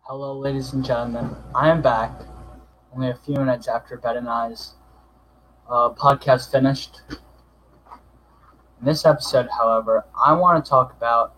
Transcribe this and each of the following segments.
Hello, ladies and gentlemen. I am back only a few minutes after Ben and I's podcast finished. In this episode, however, I want to talk about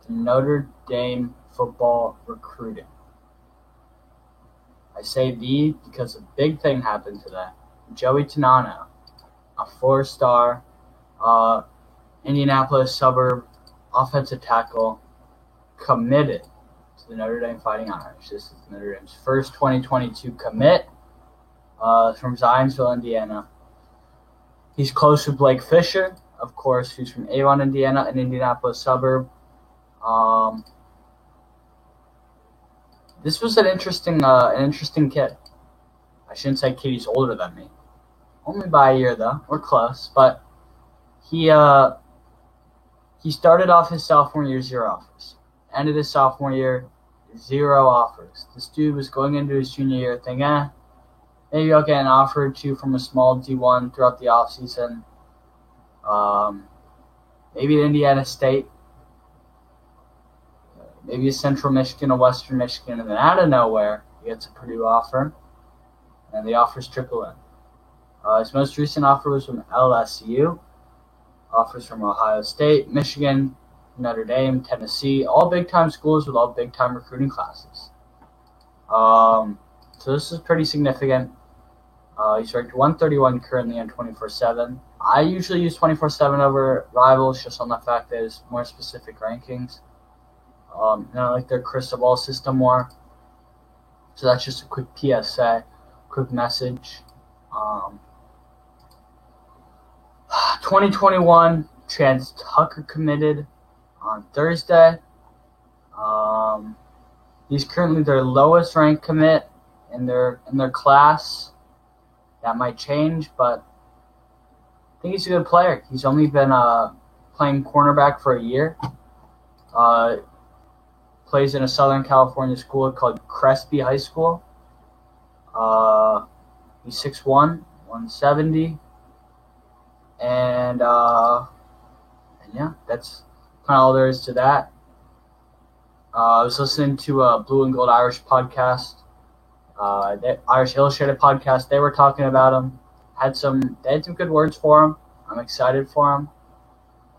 the Notre Dame football recruiting. I say the because a big thing happened today. Joey Tonano, a four-star Indianapolis suburb offensive tackle, committed to the Notre Dame Fighting Irish. This is Notre Dame's first 2022 commit from Zionsville, Indiana. He's close with Blake Fisher, of course, who's from Avon, Indiana, an Indianapolis suburb. This was an interesting kid. I shouldn't say kid, he's older than me. Only by a year, though. We're close. But he started off his sophomore year, 0 offers. Ended his sophomore year, 0 offers. This dude was going into his junior year thinking, maybe I'll get an offer or two from a small D1 throughout the offseason. Maybe at Indiana State. Maybe a Central Michigan, a Western Michigan. And then out of nowhere, he gets a Purdue offer. And the offers trickle in. His most recent offer was from LSU. Offers from Ohio State, Michigan, Notre Dame, Tennessee, all big-time schools with all big-time recruiting classes. So this is pretty significant. He's ranked 131 currently on 24/7. I usually use 24/7 over Rivals just on the fact that it's more specific rankings. I like their crystal ball system more. So that's just a quick PSA, quick message. 2021, Chance Tucker committed on Thursday. He's currently their lowest ranked commit in their class. That might change, but I think he's a good player. He's only been playing cornerback for a year. Plays in a Southern California school called Crespi High School. He's 6'1", 170. And yeah, that's kind of all there is to that. I was listening to a Blue and Gold Irish podcast, the Irish Illustrated podcast. They were talking about him. They had some good words for him. I'm excited for him.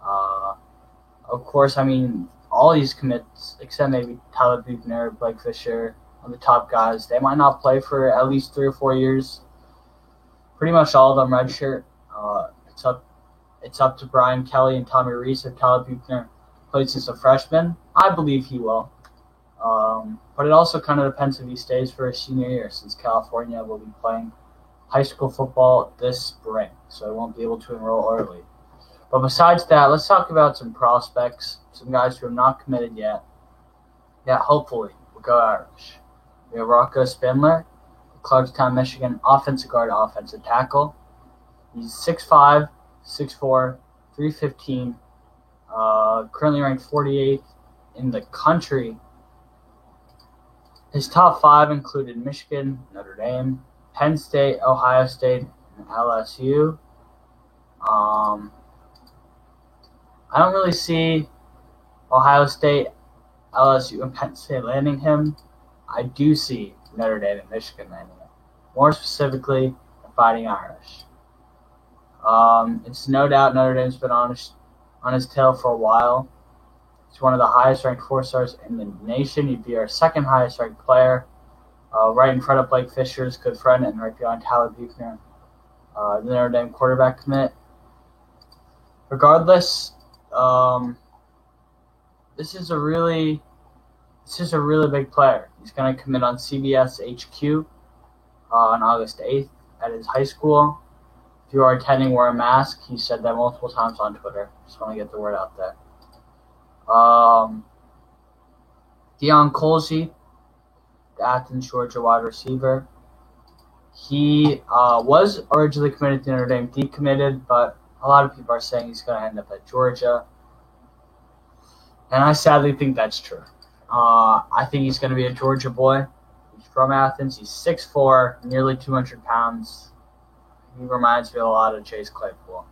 Of course, I mean, all these commits, except maybe Tyler Buchner, Blake Fisher, are the top guys. They might not play for at least 3 or 4 years. Pretty much all of them redshirt. It's up to Brian Kelly and Tommy Reese if Tyler Buchner plays as a freshman. I believe he will. But it also kind of depends if he stays for his senior year, since California will be playing high school football this spring, so he won't be able to enroll early. But besides that, let's talk about some prospects, some guys who have not committed yet. Yeah, hopefully will go Irish. We have Rocco Spindler, Clarkstown, Michigan, offensive guard, offensive tackle. He's 6'5", 6'4", 315, currently ranked 48th in the country. His top 5 included Michigan, Notre Dame, Penn State, Ohio State, and LSU. I don't really see Ohio State, LSU, and Penn State landing him. I do see Notre Dame and Michigan landing him. More specifically, the Fighting Irish. It's no doubt Notre Dame's been on his tail for a while. He's one of the highest-ranked 4-stars in the nation. He'd be our second highest-ranked player, right in front of Blake Fisher's good friend, and right behind Tyler Buchner, the Notre Dame quarterback commit. Regardless, this is a really big player. He's going to commit on CBS HQ on August 8th at his high school. If you are attending, wear a mask. He said that multiple times on Twitter. Just want to get the word out there. Deion Colzie, the Athens, Georgia wide receiver. He was originally committed to Notre Dame, decommitted, but a lot of people are saying he's going to end up at Georgia. And I sadly think that's true. I think he's going to be a Georgia boy. He's from Athens. He's 6'4", nearly 200 pounds. He reminds me a lot of Chase Claypool.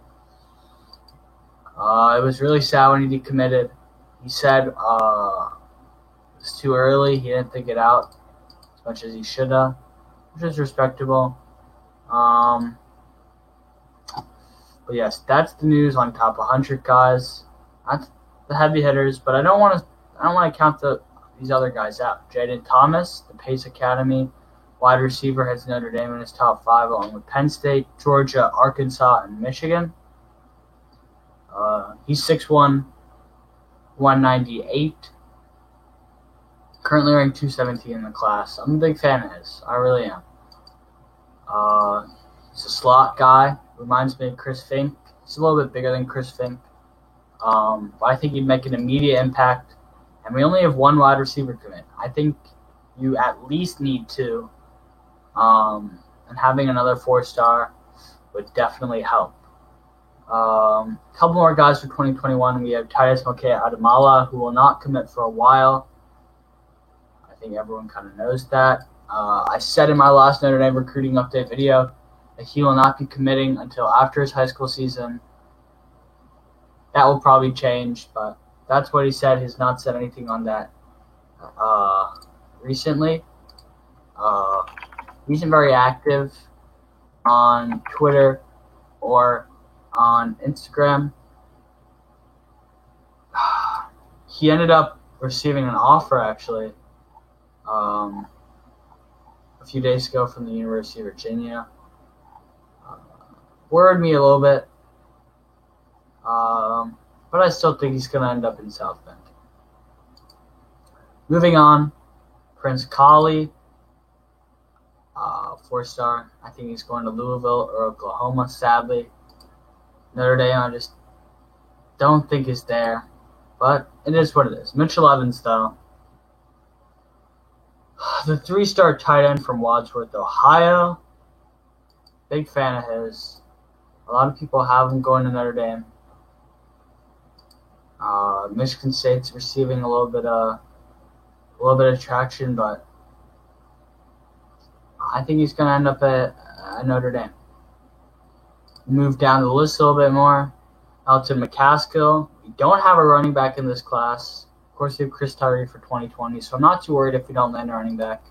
It was really sad when he decommitted. He said it was too early. He didn't think it out. as much as he should have, which is respectable. But yes, that's the news on top 100 guys. That's the heavy hitters, but I don't want to count these other guys out. Jaden Thomas, the Pace Academy wide receiver, has Notre Dame in his top 5, along with Penn State, Georgia, Arkansas, and Michigan. He's 6'1", 198. Currently ranked 217 in the class. I'm a big fan of his. I really am. He's a slot guy. Reminds me of Chris Fink. He's a little bit bigger than Chris Fink. But I think he'd make an immediate impact. And we only have one wide receiver commit. I think you at least need 2. And having another 4-star would definitely help. A couple more guys for 2021. We have Titus Moke-Adamala, who will not commit for a while. I think everyone kind of knows that. I said in my last Notre Dame recruiting update video that he will not be committing until after his high school season. That will probably change, but that's what he said. He's not said anything on that recently. He's been very active on Twitter or on Instagram. He ended up receiving an offer, actually, a few days ago from the University of Virginia. Worried me a little bit, but I still think he's going to end up in South Bend. Moving on, Prince Kollie, 4-star. I think he's going to Louisville or Oklahoma, sadly. Notre Dame, I just don't think is there, but it is what it is. Mitchell Evans, though, the 3-star tight end from Wadsworth, Ohio. Big fan of his. A lot of people have him going to Notre Dame. Michigan State's receiving a little bit of traction, but I think he's going to end up at Notre Dame. Move down the list a little bit more. Elton McCaskill. We don't have a running back in this class. Of course, we have Chris Tyree for 2020, so I'm not too worried if we don't land a running back.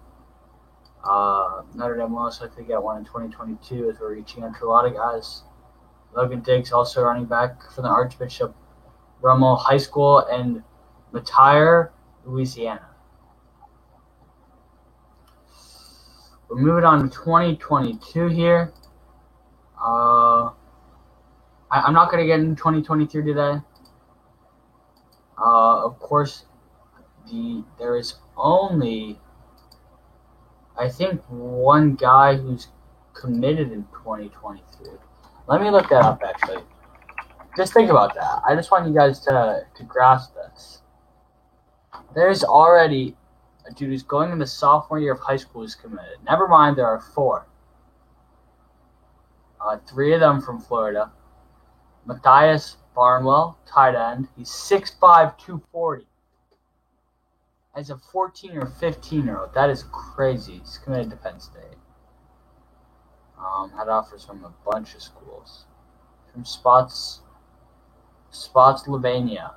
Notre Dame will most likely get one in 2022 as we're reaching out to a lot of guys. Logan Diggs, also running back for the Archbishop Rummel High School in Matire, Louisiana. We're moving on to 2022 here. I'm not going to get into 2023 today. Of course, there is only, I think, one guy who's committed in 2023. Let me look that up, actually. Just think about that. I just want you guys to grasp this. There's already a dude who's going in the sophomore year of high school who's committed. Never mind, there are 4. 3 of them from Florida. Matthias Barnwell, tight end. He's 6'5", 240. As a 14 or 15-year-old, that is crazy. He's committed to Penn State. Had offers from a bunch of schools. From Spotsylvania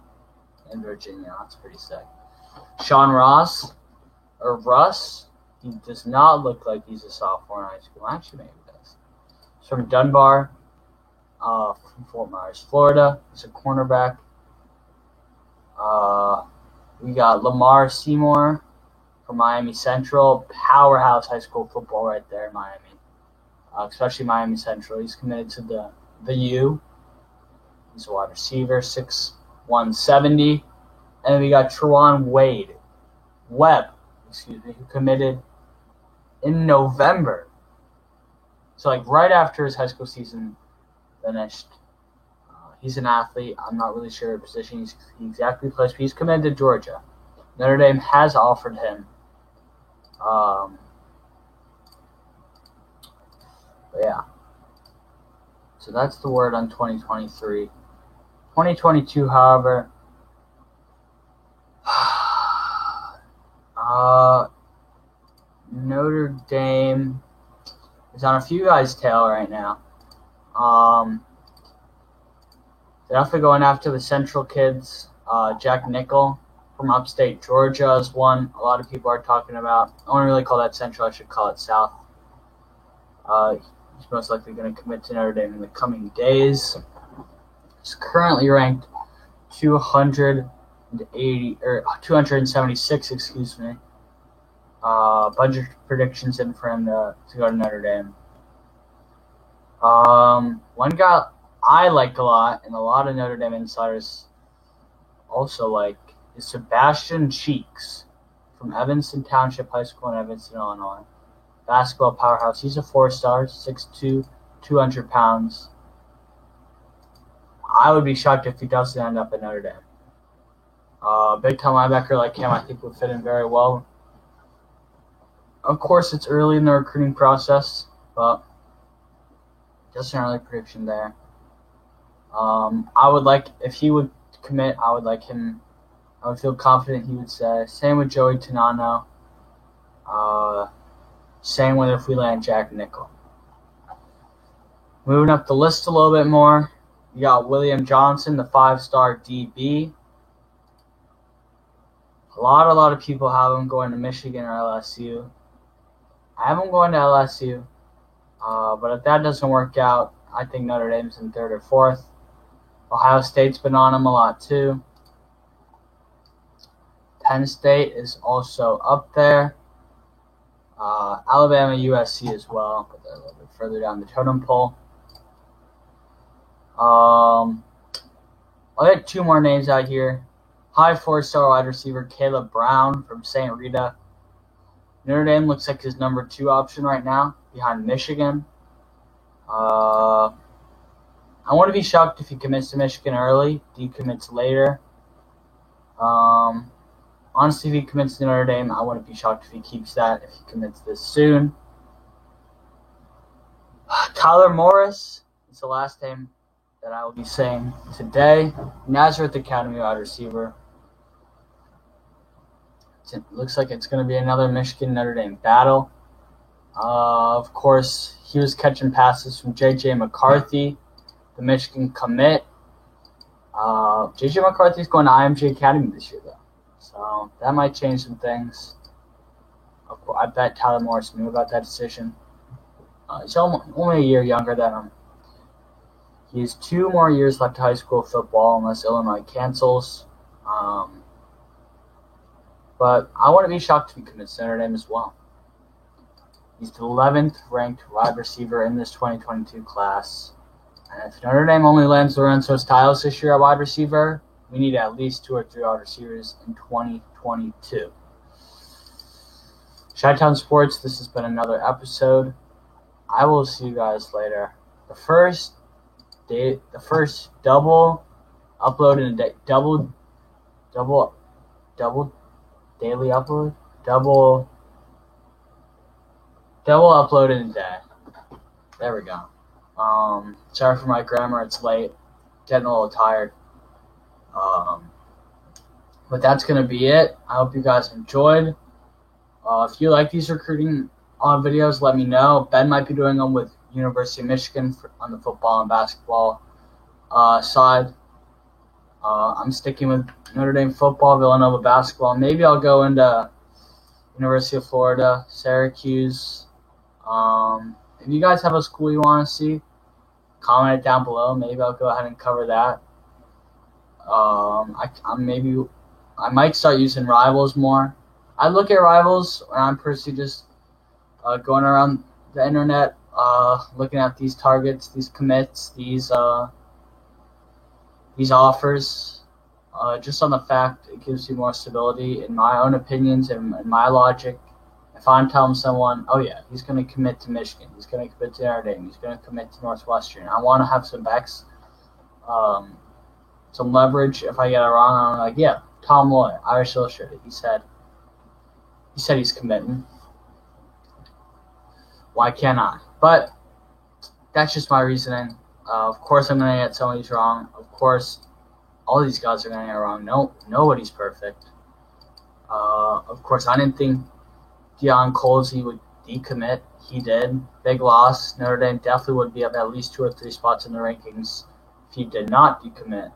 in Virginia. That's pretty sick. Sean Ross, or Russ, he does not look like he's a sophomore in high school. Actually, maybe he does. He's from Dunbar, from Fort Myers, Florida. He's a cornerback. We got Lamar Seymour from Miami Central. Powerhouse high school football right there in Miami. Especially Miami Central. He's committed to the U. He's a wide receiver, 6'1", 170. And we got Trawan Webb, who committed in November. So, right after his high school season finished. He's an athlete. I'm not really sure what position he exactly plays, but he's committed to Georgia. Notre Dame has offered him. But yeah. So that's the word on 2023. 2022, however, Notre Dame is on a few guys' tail right now. They're definitely going after the Central kids. Jack Nickel, from upstate Georgia is one a lot of people are talking about. I don't really call that Central. I should call it South. He's most likely going to commit to Notre Dame in the coming days. He's currently ranked 276. Excuse me. Bunch of predictions in for him to go to Notre Dame. One guy I like a lot, and a lot of Notre Dame insiders also like, is Sebastian Cheeks from Evanston Township High School in Evanston, Illinois. Basketball powerhouse. He's a 4-star, 6'2", 200 pounds. I would be shocked if he doesn't end up at Notre Dame. Big-time linebacker like him, I think, would fit in very well. Of course, it's early in the recruiting process, but just an early prediction there. I would like, if he would commit, I would like him. I would feel confident he would say. Same with Joey Tonano. Same with if we land Jack Nickel. Moving up the list a little bit more, you got William Johnson, the 5-star DB. A lot of people have him going to Michigan or LSU. I have him going to LSU, but if that doesn't work out, I think Notre Dame's in 3rd or 4th. Ohio State's been on him a lot too. Penn State is also up there. Alabama, USC as well, but they're a little bit further down the totem pole. I'll get 2 more names out here. High 4-star wide receiver Caleb Brown from St. Rita. Notre Dame looks like his number 2 option right now, behind Michigan. I wouldn't be shocked if he commits to Michigan early, decommits later. Honestly, if he commits to Notre Dame, I wouldn't be shocked if he keeps that, if he commits this soon. Tyler Morris is the last name that I will be saying today. Nazareth Academy wide receiver. It looks like it's going to be another Michigan-Notre Dame battle. Of course, he was catching passes from J.J. McCarthy, the Michigan commit. J.J. McCarthy's going to IMG Academy this year, though. So that might change some things. I bet Tyler Morris knew about that decision. He's only a year younger than him. He has 2 more years left of high school football unless Illinois cancels. But I wouldn't be shocked if he commits to Notre Dame as well. He's the 11th ranked wide receiver in this 2022 class. And if Notre Dame only lands Lorenzo Styles this year at wide receiver, we need at least 2 or 3 wide receivers in 2022. Chi-Town Sports, this has been another episode. I will see you guys later. The first double upload in a day, double daily upload, double upload in a day. There we go. Sorry for my grammar, it's late. Getting a little tired. But that's going to be it. I hope you guys enjoyed. If you like these recruiting videos, let me know. Ben might be doing them with University of Michigan on the football and basketball side. I'm sticking with Notre Dame football, Villanova basketball. Maybe I'll go into University of Florida, Syracuse. If you guys have a school you want to see, comment it down below. Maybe I'll go ahead and cover that. I might start using Rivals more. I look at Rivals when I'm personally just going around the internet, looking at these targets, these commits, these offers. Just on the fact it gives you more stability in my own opinions and my logic. If I'm telling someone, oh yeah, he's going to commit to Michigan, he's going to commit to Notre Dame, he's going to commit to Northwestern, I want to have some some leverage. If I get it wrong, I'm like, yeah, Tom Loy, Irish Illustrated, he said he's committing. Why can't I? But that's just my reasoning. Of course, I'm going to get some of these wrong. Of course, all these guys are going to get it wrong. Nobody's perfect. Of course, I didn't think Deion Colzie would decommit. He did. Big loss. Notre Dame definitely would be up at least 2 or 3 spots in the rankings if he did not decommit.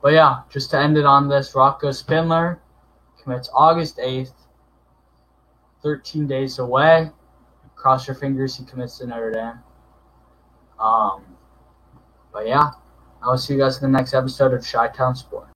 But yeah, just to end it on this, Rocco Spindler commits August 8th, 13 days away. Cross your fingers he commits to Notre Dame. But yeah, I will see you guys in the next episode of Chi-Town Sports.